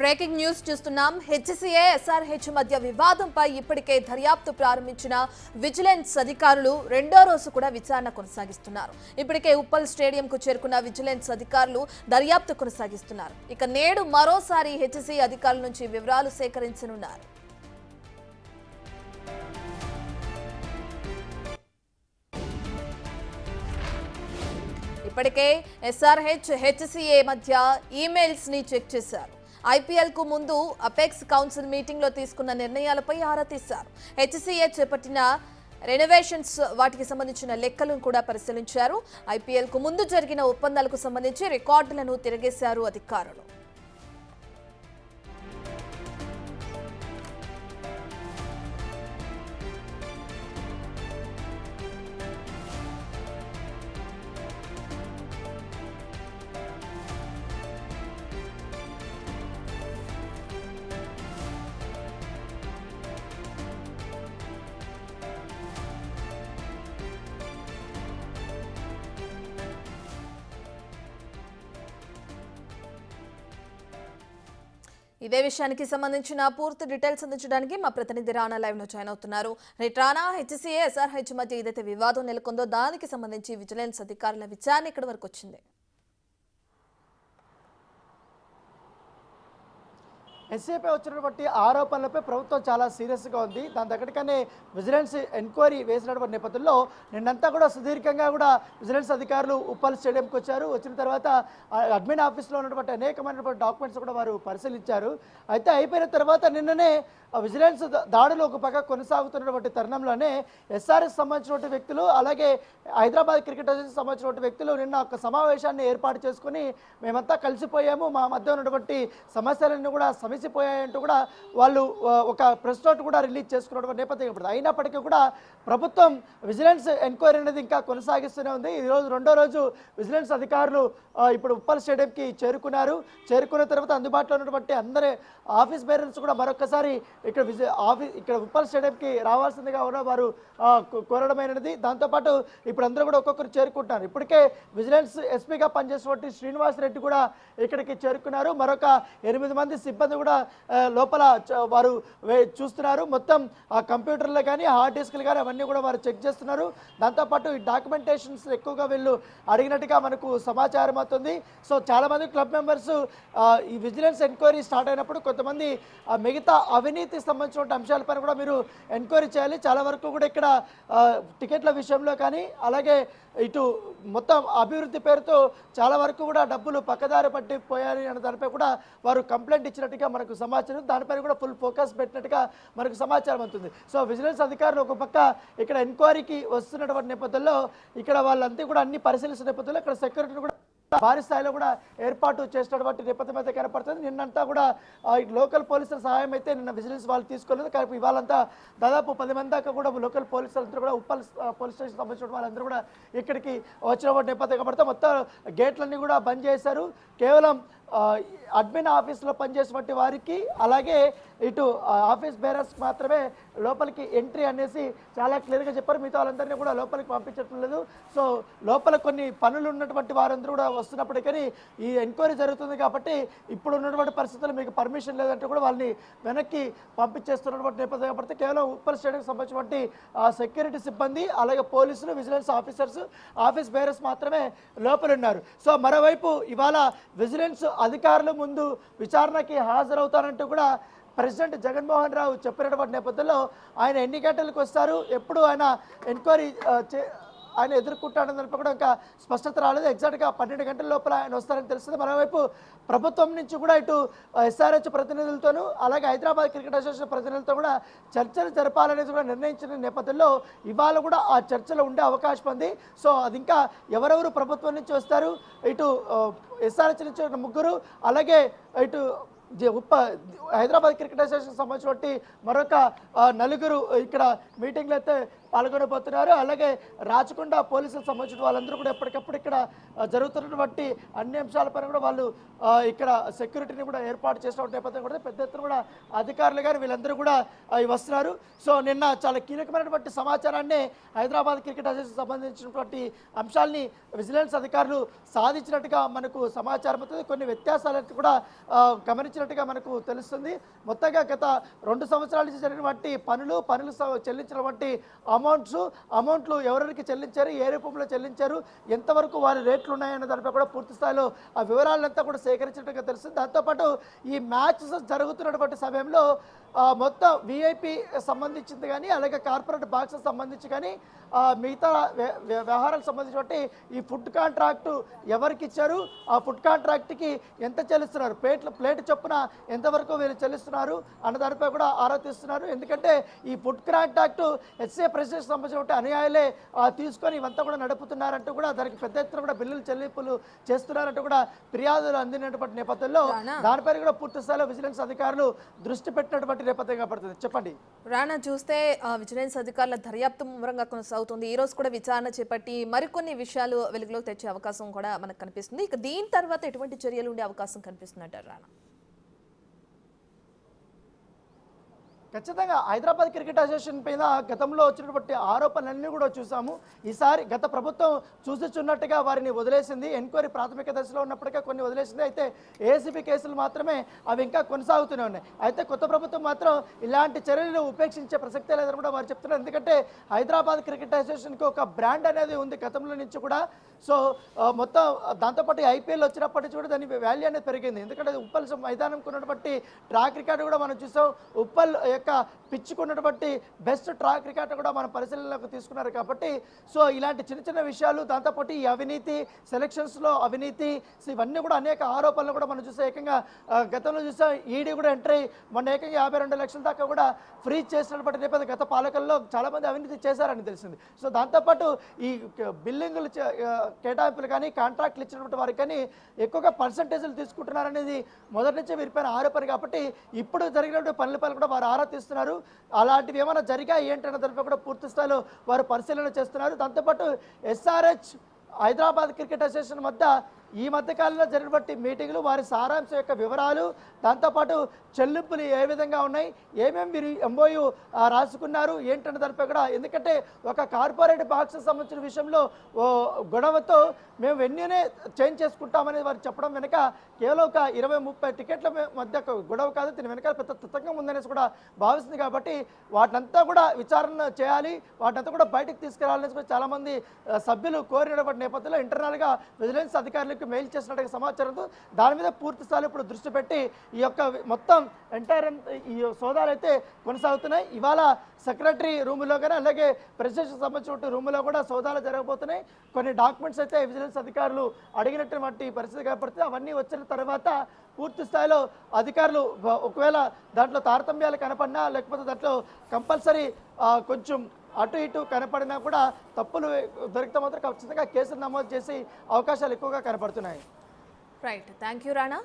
Breaking news చూస్తున్నాం. HCA SRH మధ్య వివాదంపై ఇప్పటికే దర్యాప్తు ప్రారంభించిన విజిలెన్స్ అధికారులు రెండో రోజు కూడా విచారణ కొనసాగిస్తున్నారు. ఇప్పటికే ఉప్పల్ స్టేడియంకు చేరుకున్న విజిలెన్స్ అధికారులు దర్యాప్తు కొనసాగిస్తున్నారు. ఇక నేడు మరోసారి హెచ్సీఏ అధికారుల నుంచి వివరాలు సేకరించనున్నారు. ఇప్పటికే ఎస్ఆర్హెచ్ హెచ్సీఏ మధ్య ఈమెయిల్స్ ని చెక్ చేశారు. ఐపీఎల్ కు ముందు అపెక్స్ కౌన్సిల్ మీటింగ్ లో తీసుకున్న నిర్ణయాలపై ఆరా తీశారు. హెచ్సీఏ చేపట్టిన రెనోవేషన్స్ వాటికి సంబంధించిన లెక్కలను కూడా పరిశీలించారు. ఐపీఎల్ కు ముందు జరిగిన ఒప్పందాలకు సంబంధించి రికార్డులను తిరగేశారు అధికారులు. ఇదే విషయానికి సంబంధించిన పూర్తి డీటెయిల్స్ అందించడానికి మా ప్రతినిధి రానా లైవ్ లో జాయిన్ అవుతున్నారు. రానా, హెచ్సీఏ ఎస్ఆర్హెచ్ మధ్య ఏదైతే వివాదం నెలకొందో దానికి సంబంధించి విజిలెన్స్ అధికారుల విచారణ ఇక్కడి వరకు వచ్చింది. ఎస్ఏపై వచ్చినటువంటి ఆరోపణలపై ప్రభుత్వం చాలా సీరియస్గా ఉంది. దాని దగ్గరగానే విజిలెన్స్ ఎంక్వైరీ వేసినటువంటి నేపథ్యంలో నిన్నంతా కూడా సుదీర్ఘంగా కూడా విజిలెన్స్ అధికారులు ఉప్పల్ స్టేడియంకి వచ్చారు. వచ్చిన తర్వాత అడ్మిన్ ఆఫీస్లో ఉన్నటువంటి అనేకమైనటువంటి డాక్యుమెంట్స్ కూడా వారు పరిశీలించారు. అయితే అయిపోయిన తర్వాత నిన్ననే విజిలెన్స్ దాడులు ఒక పక్క కొనసాగుతున్నటువంటి తరుణంలోనే ఎస్ఆర్ఎస్ సంబంధించినటువంటి వ్యక్తులు అలాగే హైదరాబాద్ క్రికెట్ అసోసియేషన్ సంబంధించినటువంటి వ్యక్తులు నిన్న ఒక సమావేశాన్ని ఏర్పాటు చేసుకుని మేమంతా కలిసిపోయాము, మా మధ్య ఉన్నటువంటి సమస్యలన్నీ కూడా సమసిపోయాయంటూ కూడా వాళ్ళు ఒక ప్రెస్ నోట్ కూడా రిలీజ్ చేసుకున్నటువంటి నేపథ్యం ఇప్పుడు అయినప్పటికీ కూడా ప్రభుత్వం విజిలెన్స్ ఎంక్వైరీ అనేది ఇంకా కొనసాగిస్తూనే ఉంది. ఈరోజు రెండో రోజు విజిలెన్స్ అధికారులు ఇప్పుడు ఉప్పల్ స్టేడియంకి చేరుకున్నారు. చేరుకున్న తర్వాత అందుబాటులో ఉన్నటువంటి అందరి ఆఫీస్ బేరర్స్ కూడా మరొకసారి ఇక్కడ ఉప్పల్ స్టేడియంకి రావాల్సిందిగా కూడా వారు కోరడమైనది. దాంతోపాటు ఇప్పుడు అందరూ కూడా ఒక్కొక్కరు చేరుకుంటున్నారు. ఇప్పటికే విజిలెన్స్ ఎస్పీగా పనిచేసినటువంటి శ్రీనివాస్ రెడ్డి కూడా ఇక్కడికి చేరుకున్నారు. మరొక 8 మంది సిబ్బంది కూడా లోపల వారు చూస్తున్నారు. మొత్తం కంప్యూటర్లు కానీ హార్డ్ డిస్క్లు కానీ అవన్నీ కూడా వారు చెక్ చేస్తున్నారు. దాంతోపాటు ఈ డాక్యుమెంటేషన్స్ ఎక్కువగా వీళ్ళు అడిగినట్టుగా మనకు సమాచారం అవుతుంది. సో చాలామంది క్లబ్ మెంబర్స్ ఈ విజిలెన్స్ ఎంక్వైరీ స్టార్ట్ అయినప్పుడు కొంతమంది మిగతా అవినీతి సంబంధించిన అంశాలపైన కూడా మీరు ఎంక్వైరీ చేయాలి, చాలా వరకు కూడా ఇక్కడ టికెట్ల విషయంలో కానీ అలాగే ఇటు మొత్తం అభివృద్ధి పేరుతో చాలా వరకు కూడా డబ్బులు పక్కదారి పట్టిపోయాయి అనే దానిపై కూడా వారు కంప్లైంట్ ఇచ్చినట్టుగా మనకు సమాచారం, దానిపైన కూడా ఫుల్ ఫోకస్ పెట్టినట్టుగా మనకు సమాచారం అవుతుంది. సో విజిలెన్స్ అధికారులు ఒక పక్క ఇక్కడ ఎంక్వైరీకి వస్తున్నటువంటి నేపథ్యంలో ఇక్కడ వాళ్ళంతా కూడా అన్ని పరిశీలిస్తున్న నేపథ్యంలో ఇక్కడ సెక్యూరిటీని కూడా భారీ స్థాయిలో కూడా ఏర్పాటు చేసినటువంటి నేపథ్యం అయితే కనపడుతుంది. నిన్నంతా కూడా లోకల్ పోలీసుల సహాయం అయితే నిన్న విజిలెన్స్ వాళ్ళు తీసుకోలేదు. కానీ ఇవాళంతా దాదాపు 10 మంది దాకా కూడా లోకల్ పోలీసులందరూ కూడా ఉప్పల్ పోలీస్ స్టేషన్ సంబంధించిన వాళ్ళందరూ కూడా ఇక్కడికి వచ్చినటువంటి నేపథ్యం కనపడితే మొత్తం గేట్లన్నీ కూడా బంద్ చేశారు. కేవలం అడ్మిన్ ఆఫీస్లో పనిచేసేటువంటి వారికి అలాగే ఇటు ఆఫీస్ బేరర్స్కి మాత్రమే లోపలికి ఎంట్రీ అనేసి చాలా క్లియర్గా చెప్పారు. మిగతా వాళ్ళందరినీ కూడా లోపలికి పంపించడం లేదు. సో లోపల కొన్ని పనులు ఉన్నటువంటి వారందరూ కూడా వస్తున్నప్పటికీ ఈ ఎంక్వైరీ జరుగుతుంది కాబట్టి ఇప్పుడు ఉన్నటువంటి పరిస్థితుల్లో మీకు పర్మిషన్ లేదంటే కూడా వాళ్ళని వెనక్కి పంపించేస్తున్నటువంటి నేపథ్యం కాబట్టి కేవలం ఉప్పల్ స్టేడియంకి సంబంధించినటువంటి సెక్యూరిటీ సిబ్బంది అలాగే పోలీసులు విజిలెన్స్ ఆఫీసర్స్ ఆఫీస్ బేరర్స్ మాత్రమే లోపల ఉన్నారు. సో మరోవైపు ఇవాళ విజిలెన్స్ అధికారుల ముందు విచారణకి హాజరవుతారంటూ కూడా ప్రెసిడెంట్ జగన్మోహన్ రావు చెప్పినటువంటి నేపథ్యంలో ఆయన ఎన్ని గంటలకు వస్తారు, ఎప్పుడు ఆయన ఎంక్వైరీ ఆయన ఎదుర్కొంటాడని దానిపై కూడా ఇంకా స్పష్టత రాలేదు. ఎగ్జాక్ట్గా 12 గంటల లోపల ఆయన వస్తారని తెలుస్తుంది. మరోవైపు ప్రభుత్వం నుంచి కూడా ఇటు ఎస్ఆర్హెచ్ ప్రతినిధులతోనూ అలాగే హైదరాబాద్ క్రికెట్ అసోసియేషన్ ప్రతినిధులతో కూడా చర్చలు జరపాలనేది కూడా నిర్ణయించిన నేపథ్యంలో ఇవాళ కూడా ఆ చర్చలు ఉండే అవకాశం ఉంది. సో అది ఇంకా ఎవరెవరు ప్రభుత్వం నుంచి వస్తారు, ఇటు ఎస్ఆర్హెచ్ నుంచి 3 అలాగే ఇటు హైదరాబాద్ క్రికెట్ అసోసియేషన్ సంబంధించినటువంటి మరొక 4 ఇక్కడ మీటింగ్లు అయితే పాల్గొనబోతున్నారు. అలాగే రాచకొండ పోలీసులకు సంబంధించిన వాళ్ళందరూ కూడా ఎప్పటికప్పుడు ఇక్కడ జరుగుతున్నటువంటి అన్ని అంశాలపైన కూడా వాళ్ళు ఇక్కడ సెక్యూరిటీని కూడా ఏర్పాటు చేసినటువంటి నేపథ్యం కూడా పెద్ద ఎత్తున కూడా అధికారులు కానీ వీళ్ళందరూ కూడా వస్తున్నారు. సో నిన్న చాలా కీలకమైనటువంటి సమాచారాన్ని హైదరాబాద్ క్రికెట్ అసోసియేషన్ సంబంధించినటువంటి అంశాలని విజిలెన్స్ అధికారులు సాధించినట్టుగా మనకు సమాచారం అవుతుంది. కొన్ని వ్యత్యాసాలను కూడా గమనించినట్టుగా మనకు తెలుస్తుంది. మొత్తంగా గత 2 సంవత్సరాల నుంచి జరిగినటువంటి పనులు చెల్లించినటువంటి అమౌంట్లు ఎవరెవరికి చెల్లించారు, ఏ రూపంలో చెల్లించారు, ఎంతవరకు వారి రేట్లు ఉన్నాయన్న దానిపై కూడా పూర్తి స్థాయిలో ఆ వివరాలంతా కూడా సేకరించినట్టుగా తెలుస్తుంది. దాంతోపాటు ఈ మ్యాచ్ జరుగుతున్నటువంటి సమయంలో మొత్తం విఐపి సంబంధించింది కానీ అలాగే కార్పొరేట్ బాక్సెస్ సంబంధించి కానీ మిగతా వ్యవహారాలకు సంబంధించినటువంటి ఈ ఫుడ్ కాంట్రాక్టు ఎవరికి ఇచ్చారు, ఆ ఫుడ్ కాంట్రాక్ట్కి ఎంత చెల్లిస్తున్నారు, ప్లేట్ చొప్పున ఎంతవరకు వీళ్ళు చెల్లిస్తున్నారు అన్న దానిపై కూడా ఆరా తీస్తున్నారు. ఎందుకంటే ఈ ఫుడ్ కాంట్రాక్టు హెచ్సిఏ ప్రెసిడెంట్ సంబంధించిన అనుయాయులే తీసుకొని ఇవంతా కూడా నడుపుతున్నారంటూ కూడా దానికి పెద్ద ఎత్తున కూడా బిల్లులు చెల్లింపులు చేస్తున్నారంటూ కూడా ఫిర్యాదులు అందినటువంటి నేపథ్యంలో దానిపై కూడా పూర్తి స్థాయిలో విజిలెన్స్ అధికారులు దృష్టి పెట్టినటువంటి నేపథ్యంగా పడుతుంది. చెప్పండి రాణా. చూస్తే విజిలెన్స్ అధికారుల దర్యాప్తు ముమ్మరంగా కొనసాగుతుంది. ఈ రోజు కూడా విచారణ చేపట్టి మరికొన్ని విషయాలు వెలుగులోకి తెచ్చే అవకాశం కూడా మనకు కనిపిస్తుంది. ఇక దీని తర్వాత ఎటువంటి చర్యలు ఉండే అవకాశం కనిపిస్తుందంటారు రాణా? ఖచ్చితంగా హైదరాబాద్ క్రికెట్ అసోసియేషన్ పైన గతంలో వచ్చినటువంటి ఆరోపణలన్నీ కూడా చూసాము. ఈసారి గత ప్రభుత్వం చూసిచున్నట్టుగా వారిని వదిలేసింది. ఎంక్వైరీ ప్రాథమిక దశలో ఉన్నప్పటికీ కొన్ని వదిలేసింది. అయితే ఏసీబీ కేసులు మాత్రమే అవి ఇంకా కొనసాగుతూనే ఉన్నాయి. అయితే కొత్త ప్రభుత్వం మాత్రం ఇలాంటి చర్యలు ఉపేక్షించే ప్రసక్తే లేదని కూడా వారు చెప్తున్నారు. ఎందుకంటే హైదరాబాద్ క్రికెట్ అసోసియేషన్కి ఒక బ్రాండ్ అనేది ఉంది గతంలో నుంచి కూడా. సో మొత్తం దాంతోపాటు ఐపీఎల్ వచ్చినప్పటి నుంచి కూడా దాని వాల్యూ అనేది పెరిగింది. ఎందుకంటే ఉప్పల్ మైదానంకు ఉన్నటువంటి ట్రాక్ రికార్డు కూడా మనం చూసాం. ఉప్పల్ పిచ్చుకున్నటువంటి బెస్ట్ ట్రాక్ రికార్డు కూడా మనం పరిశీలనలోకి తీసుకున్నారు. కాబట్టి సో ఇలాంటి చిన్న చిన్న విషయాలు, దాంతోపాటు ఈ అవినీతి, సెలక్షన్స్లో అవినీతి, సో ఇవన్నీ కూడా అనేక ఆరోపణలు కూడా మనం చూసాం. ఏకంగా గతంలో చూసాం ఈడీ కూడా ఎంట్రీ మొన్న ఏకంగా 52 లక్షల దాకా కూడా ఫ్రీజ్ చేసినటువంటి నేపథ్యం గత పాలకుల్లో చాలామంది అవినీతి చేశారని తెలిసింది. సో దాంతోపాటు ఈ బిల్లింగులు కేటాయింపులు కానీ కాంట్రాక్ట్లు ఇచ్చినటువంటి వారికి కానీ ఎక్కువగా పర్సంటేజ్లు తీసుకుంటున్నారనేది మొదటి నుంచి వీరిపైన ఆరోపణ. కాబట్టి ఇప్పుడు జరిగినటువంటి పనులపై కూడా వారు ఆరా తీస్తున్నారు. అలాంటివి ఏమైనా జరిగాయి ఏంటన్న దానిపై కూడా పూర్తి స్థాయిలో వారు పరిశీలన చేస్తున్నారు. దాంతోపాటు ఎస్ఆర్హెచ్ హైదరాబాద్ క్రికెట్ అసోసియేషన్ వద్ద ఈ మధ్యకాలంలో జరిగినటువంటి మీటింగులు, వారి సారాంశం యొక్క వివరాలు, దాంతోపాటు చెల్లింపులు ఏ విధంగా ఉన్నాయి, ఏమేమి మీరు ఎంఓయూ రాసుకున్నారు ఏంటన్న దానిపై కూడా. ఎందుకంటే ఒక కార్పొరేట్ బాక్స్ సంబంధించిన విషయంలో గొడవతో మేము వెన్యూనే చేంజ్ చేసుకుంటామనేది వారు చెప్పడం వెనుక కేవలం ఒక 20-30 టికెట్ల మధ్య గొడవ కాదు, దీని వెనకాల పెద్ద తతంగం ఉందనేసి కూడా భావిస్తుంది. కాబట్టి వాటినంతా కూడా విచారణ చేయాలి, వాటినంతా కూడా బయటకు తీసుకురావాలనేసి కూడా చాలామంది సభ్యులు కోరినటువంటి నేపథ్యంలో ఇంటర్నల్గా విజిలెన్స్ అధికారులకు మెయిల్ చేసినట్టుగా సమాచారంతో దాని మీద పూర్తి స్థాయిలో ఇప్పుడు దృష్టి పెట్టి ఈ యొక్క మొత్తం ఎంటైర్ ఈ సోదాలు అయితే కొనసాగుతున్నాయి. ఇవాళ సెక్రటరీ రూములో కానీ అలాగే ప్రెసిడెంట్కి సంబంధించిన రూములో కూడా సోదాలు జరగబోతున్నాయి. కొన్ని డాక్యుమెంట్స్ అయితే విజిలెన్స్ అధికారులు అడిగినటువంటి పరిస్థితి కనపడుతుంది. అవన్నీ వచ్చిన తర్వాత పూర్తి స్థాయిలో అధికారులు ఒకవేళ దాంట్లో తారతమ్యాలు కనపడినా లేకపోతే దాంట్లో కంపల్సరీ కొంచెం అటు ఇటు కనపడినా కూడా తప్పులు దొరికితే మాత్రం ఖచ్చితంగా కేసులు నమోదు చేసి అవకాశాలు ఎక్కువగా కనపడుతున్నాయి. Right, thank you Rana.